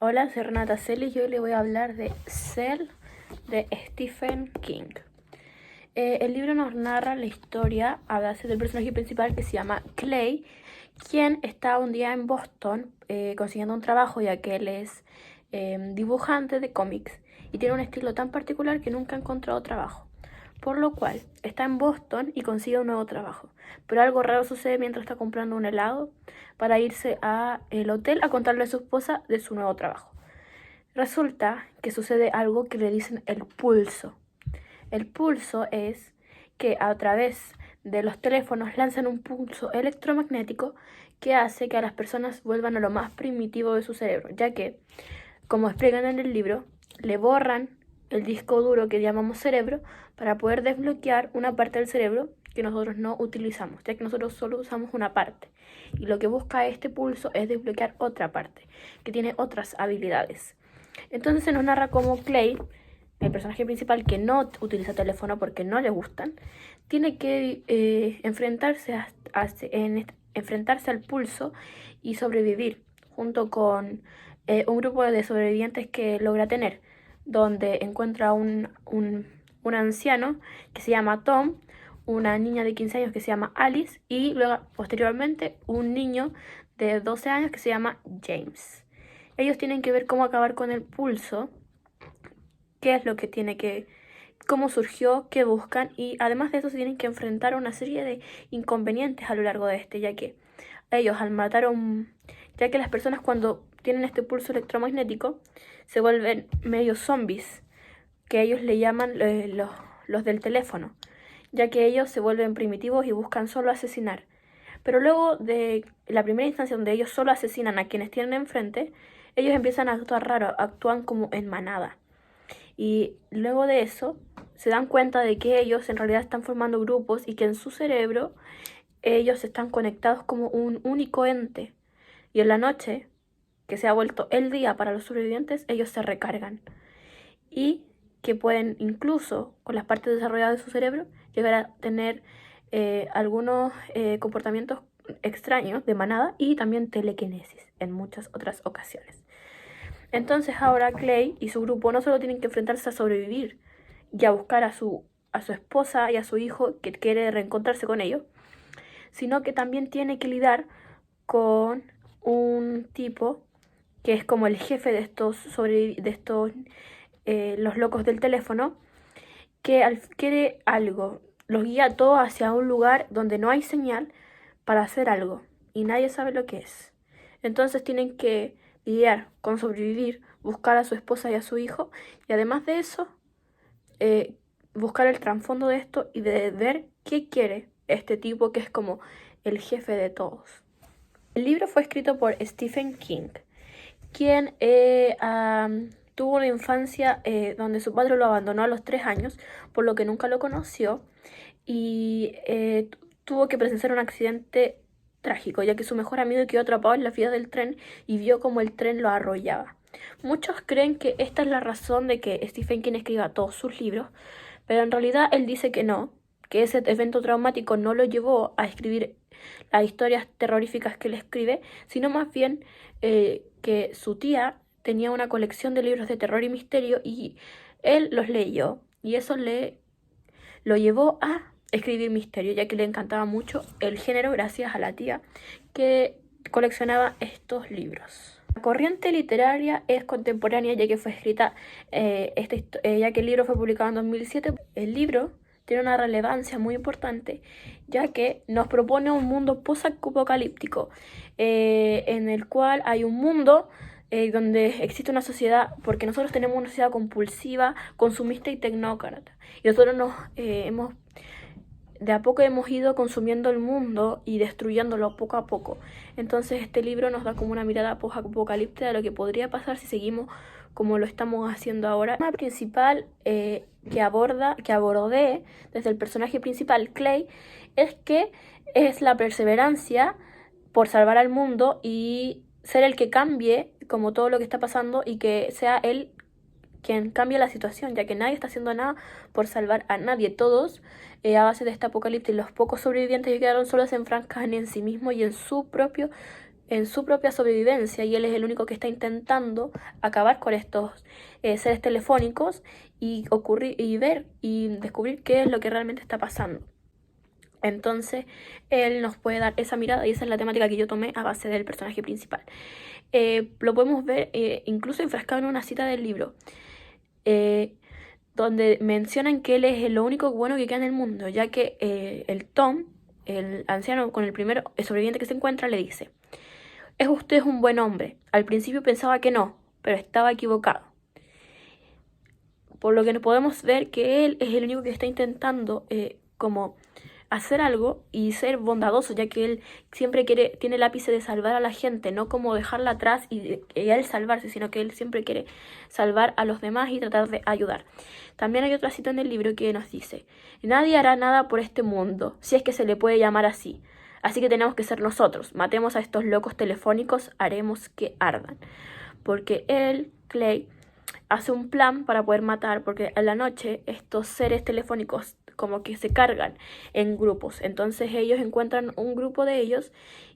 Hola, soy Renata Celis y hoy les voy a hablar de Cell de Stephen King. El libro nos narra la historia a base del personaje principal que se llama Clay, quien está un día en Boston consiguiendo un trabajo, ya que él es dibujante de cómics y tiene un estilo tan particular que nunca ha encontrado trabajo. Por lo cual está en Boston y consigue un nuevo trabajo. Pero algo raro sucede mientras está comprando un helado para irse al hotel a contarle a su esposa de su nuevo trabajo. Resulta que sucede algo que le dicen el pulso. El pulso es que a través de los teléfonos lanzan un pulso electromagnético que hace que a las personas vuelvan a lo más primitivo de su cerebro, ya que, como explican en el libro, le borran el disco duro que llamamos cerebro para poder desbloquear una parte del cerebro que nosotros no utilizamos, ya que nosotros solo usamos una parte. Y lo que busca este pulso es desbloquear otra parte, que tiene otras habilidades. Entonces se nos narra cómo Clay, el personaje principal que no utiliza teléfono porque no le gustan, tiene que enfrentarse al pulso y sobrevivir junto con un grupo de sobrevivientes que logra tener, donde encuentra un anciano que se llama Tom, una niña de 15 años que se llama Alice y luego posteriormente un niño de 12 años que se llama James. Ellos tienen que ver cómo acabar con el pulso, qué es lo que tiene que, cómo surgió, qué buscan, y además de eso se tienen que enfrentar a una serie de inconvenientes a lo largo de ya que ellos al matar ya que las personas cuando tienen este pulso electromagnético se vuelven medio zombies, que ellos le llaman los del teléfono, ya que ellos se vuelven primitivos y buscan solo asesinar. Pero luego de la primera instancia donde ellos solo asesinan a quienes tienen enfrente, ellos empiezan a actuar raro, actúan como en manada. Y luego de eso se dan cuenta de que ellos en realidad están formando grupos y que en su cerebro ellos están conectados como un único ente. Y en la noche, que se ha vuelto el día para los sobrevivientes, ellos se recargan. Y que pueden incluso, con las partes desarrolladas de su cerebro, llegar a tener algunos comportamientos extraños de manada y también telequinesis en muchas otras ocasiones. Entonces ahora Clay y su grupo no solo tienen que enfrentarse a sobrevivir y a buscar a su esposa y a su hijo que quiere reencontrarse con ellos, sino que también tiene que lidiar con un tipo que es como el jefe de los locos del teléfono, que quiere algo, los guía a todos hacia un lugar donde no hay señal para hacer algo y nadie sabe lo que es. Entonces tienen que lidiar con sobrevivir, buscar a su esposa y a su hijo y además de eso buscar el trasfondo de esto y de ver qué quiere este tipo que es como el jefe de todos. El libro fue escrito por Stephen King, quien tuvo una infancia donde su padre lo abandonó a los 3 años, por lo que nunca lo conoció, y tuvo que presenciar un accidente trágico, ya que su mejor amigo quedó atrapado en la vía del tren y vio cómo el tren lo arrollaba. Muchos creen que esta es la razón de que Stephen King escriba todos sus libros, pero en realidad él dice que no, que ese evento traumático no lo llevó a escribir las historias terroríficas que él escribe, sino más bien que su tía tenía una colección de libros de terror y misterio y él los leyó y eso lo llevó a escribir misterio, ya que le encantaba mucho el género gracias a la tía que coleccionaba estos libros. La corriente literaria es contemporánea, ya que fue escrita, ya que el libro fue publicado en 2007. El libro tiene una relevancia muy importante, ya que nos propone un mundo post-apocalíptico, en el cual hay un mundo donde existe una sociedad, porque nosotros tenemos una sociedad compulsiva, consumista y tecnócrata. Y nosotros de a poco hemos ido consumiendo el mundo y destruyéndolo poco a poco. Entonces este libro nos da como una mirada post-apocalíptica de lo que podría pasar si seguimos como lo estamos haciendo ahora. El tema principal que abordé desde el personaje principal, Clay, es que es la perseverancia por salvar al mundo y ser el que cambie como todo lo que está pasando y que sea él quien cambia la situación, ya que nadie está haciendo nada por salvar a nadie. Todos, a base de este apocalipsis, los pocos sobrevivientes que quedaron solos se enfrascan en sí mismos y en su propio en su propia sobrevivencia y él es el único que está intentando acabar con estos seres telefónicos y ver y descubrir qué es lo que realmente está pasando. Entonces, él nos puede dar esa mirada y esa es la temática que yo tomé a base del personaje principal. Lo podemos ver incluso enfrascado en una cita del libro, donde mencionan que él es lo único bueno que queda en el mundo, ya que el Tom, el anciano con el primer sobreviviente que se encuentra, le dice: usted es un buen hombre. Al principio pensaba que no, pero estaba equivocado. Por lo que podemos ver que él es el único que está intentando como hacer algo y ser bondadoso, ya que él siempre tiene el ápice de salvar a la gente, no como dejarla atrás y él salvarse, sino que él siempre quiere salvar a los demás y tratar de ayudar. También hay otra cita en el libro que nos dice: nadie hará nada por este mundo, si es que se le puede llamar así. Así que tenemos que ser nosotros. Matemos a estos locos telefónicos, haremos que ardan. Porque él, Clay, hace un plan para poder matar, porque a la noche estos seres telefónicos como que se cargan en grupos. Entonces ellos encuentran un grupo de ellos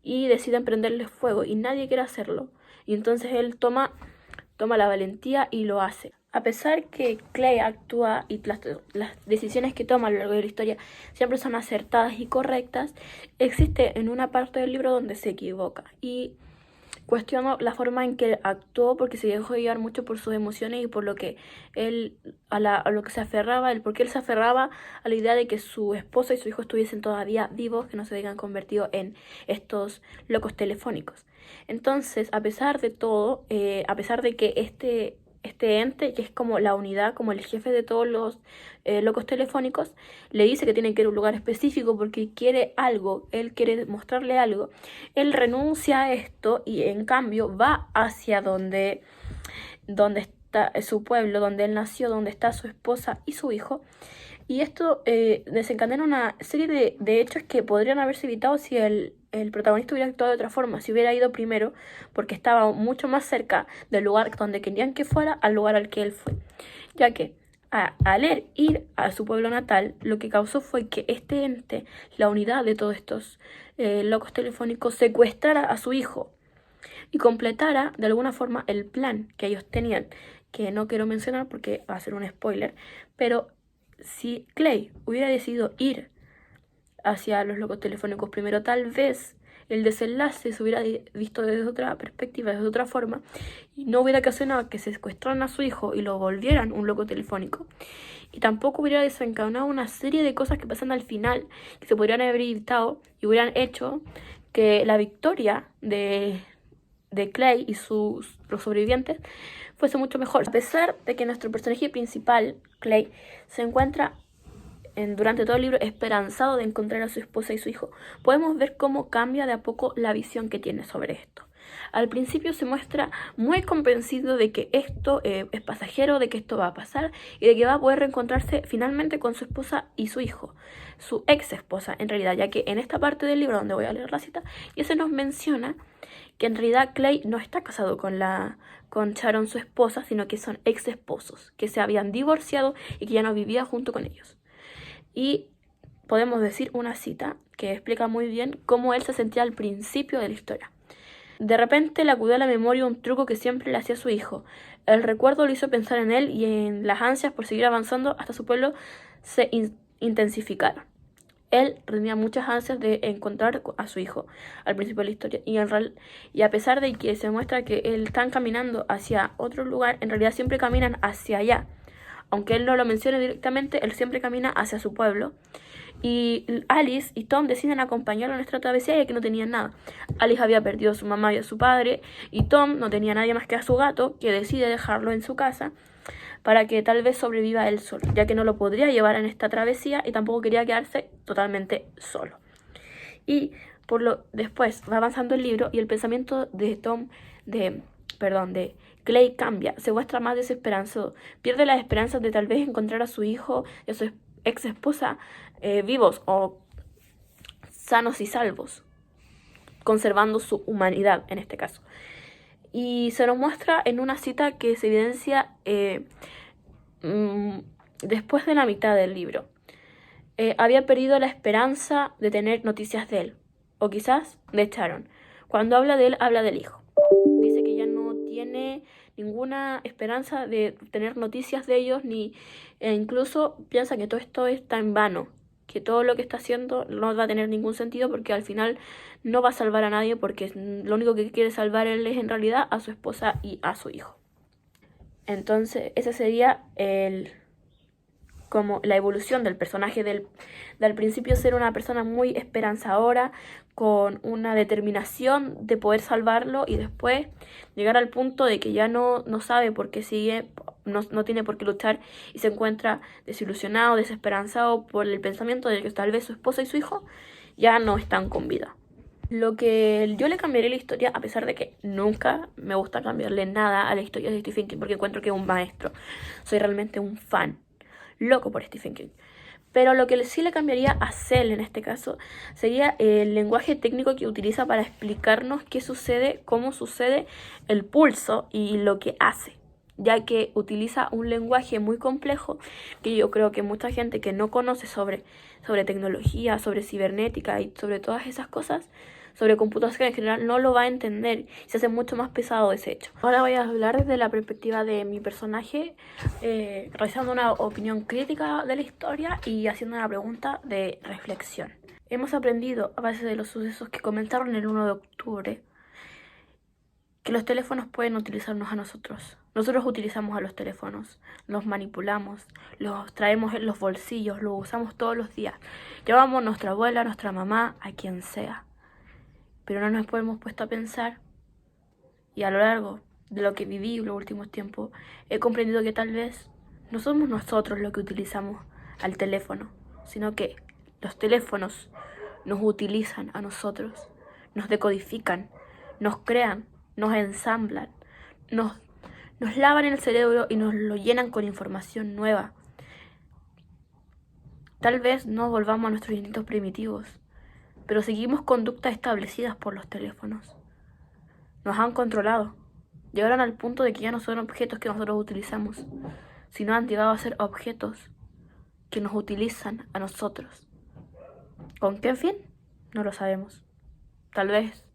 y deciden prenderles fuego y nadie quiere hacerlo. Y entonces él toma la valentía y lo hace. A pesar que Clay actúa y las decisiones que toma a lo largo de la historia siempre son acertadas y correctas, existe en una parte del libro donde se equivoca. Y cuestiono la forma en que actuó, porque se dejó llevar mucho por sus emociones y por lo que él, a lo que se aferraba, el por qué él se aferraba a la idea de que su esposa y su hijo estuviesen todavía vivos, que no se hayan convertido en estos locos telefónicos. Entonces, a pesar de todo, a pesar de que este ente, que es como la unidad, como el jefe de todos los locos telefónicos, le dice que tiene que ir a un lugar específico porque quiere algo, él quiere mostrarle algo. Él renuncia a esto y en cambio va hacia donde está su pueblo, donde él nació, donde está su esposa y su hijo. Y esto desencadena una serie de hechos que podrían haberse evitado si el protagonista hubiera actuado de otra forma, si hubiera ido primero, porque estaba mucho más cerca del lugar donde querían que fuera al lugar al que él fue. Ya que al él ir a su pueblo natal, lo que causó fue que este ente, la unidad de todos estos locos telefónicos, secuestrara a su hijo y completara de alguna forma el plan que ellos tenían, que no quiero mencionar porque va a ser un spoiler, pero si Clay hubiera decidido ir hacia los locos telefónicos primero, tal vez el desenlace se hubiera visto desde otra perspectiva, desde otra forma, y no hubiera ocasionado que secuestraran a su hijo y lo volvieran un loco telefónico. Y tampoco hubiera desencadenado una serie de cosas que pasan al final, que se podrían haber evitado y hubieran hecho que la victoria de Clay y los sobrevivientes fuese mucho mejor. A pesar de que nuestro personaje principal, Clay, se encuentra durante todo el libro esperanzado de encontrar a su esposa y su hijo, podemos ver cómo cambia de a poco la visión que tiene sobre esto. Al principio se muestra muy convencido de que esto es pasajero, de que esto va a pasar y de que va a poder reencontrarse finalmente con su esposa y su hijo, su ex esposa en realidad, ya que en esta parte del libro donde voy a leer la cita, ya se nos menciona que en realidad Clay no está casado con Sharon, su esposa, sino que son ex esposos, que se habían divorciado y que ya no vivía junto con ellos. Y podemos decir una cita que explica muy bien cómo él se sentía al principio de la historia. De repente le acudió a la memoria un truco que siempre le hacía a su hijo. El recuerdo lo hizo pensar en él y en las ansias por seguir avanzando hasta su pueblo se intensificaron. Él tenía muchas ansias de encontrar a su hijo al principio de la historia. Y a pesar de que se muestra que él están caminando hacia otro lugar, en realidad siempre caminan hacia allá. Aunque él no lo mencione directamente, él siempre camina hacia su pueblo. Y Alice y Tom deciden acompañarlo en esta travesía ya que no tenían nada. Alice había perdido a su mamá y a su padre, y Tom no tenía nadie más que a su gato, que decide dejarlo en su casa para que tal vez sobreviva él solo, ya que no lo podría llevar en esta travesía y tampoco quería quedarse totalmente solo. Y después va avanzando el libro y el pensamiento de Clay cambia, se muestra más desesperanzado, pierde las esperanzas de tal vez encontrar a su hijo y a su ex esposa vivos o sanos y salvos, conservando su humanidad en este caso. Y se nos muestra en una cita que se evidencia después de la mitad del libro. Había perdido la esperanza de tener noticias de él, o quizás de Sharon, Cuando habla de él, habla del hijo. Dice que ya no tiene ninguna esperanza de tener noticias de ellos, e incluso piensa que todo esto está en vano, que todo lo que está haciendo no va a tener ningún sentido porque al final no va a salvar a nadie, porque lo único que quiere salvar él es en realidad a su esposa y a su hijo. Entonces, ese sería como la evolución del personaje del principio ser una persona muy esperanzadora, con una determinación de poder salvarlo, y después llegar al punto de que ya no sabe por qué sigue, no tiene por qué luchar, y se encuentra desilusionado, desesperanzado por el pensamiento de que tal vez su esposa y su hijo ya no están con vida. Lo que yo le cambiaría la historia, a pesar de que nunca me gusta cambiarle nada a la historia de Stephen King, porque encuentro que es un maestro. Soy realmente un fan loco por Stephen King. Pero lo que sí le cambiaría a Cell en este caso sería el lenguaje técnico que utiliza para explicarnos qué sucede, cómo sucede el pulso y lo que hace, ya que utiliza un lenguaje muy complejo que yo creo que mucha gente que no conoce sobre tecnología, sobre cibernética y sobre todas esas cosas, sobre computación en general, no lo va a entender. Se hace mucho más pesado ese hecho. Ahora voy a hablar desde la perspectiva de mi personaje, realizando una opinión crítica de la historia y haciendo una pregunta de reflexión. Hemos aprendido, a base de los sucesos que comenzaron el 1 de octubre, que los teléfonos pueden utilizarnos a nosotros. Nosotros utilizamos a los teléfonos, los manipulamos, los traemos en los bolsillos, los usamos todos los días. Llamamos a nuestra abuela, a nuestra mamá, a quien sea. Pero no nos hemos puesto a pensar, y a lo largo de lo que viví en los últimos tiempos, he comprendido que tal vez no somos nosotros los que utilizamos al teléfono, sino que los teléfonos nos utilizan a nosotros, nos decodifican, nos crean, nos ensamblan, nos lavan el cerebro y nos lo llenan con información nueva. Tal vez no volvamos a nuestros instintos primitivos, pero seguimos conductas establecidas por los teléfonos. Nos han controlado. Llegaron al punto de que ya no son objetos que nosotros utilizamos, sino han llegado a ser objetos que nos utilizan a nosotros. ¿Con qué fin? No lo sabemos. Tal vez,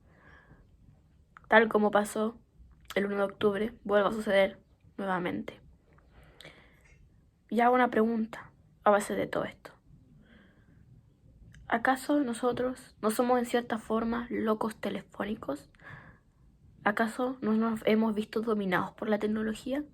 tal como pasó el 1 de octubre, vuelva a suceder nuevamente. Y hago una pregunta a base de todo esto. ¿Acaso nosotros no somos en cierta forma locos telefónicos? ¿Acaso no nos hemos visto dominados por la tecnología?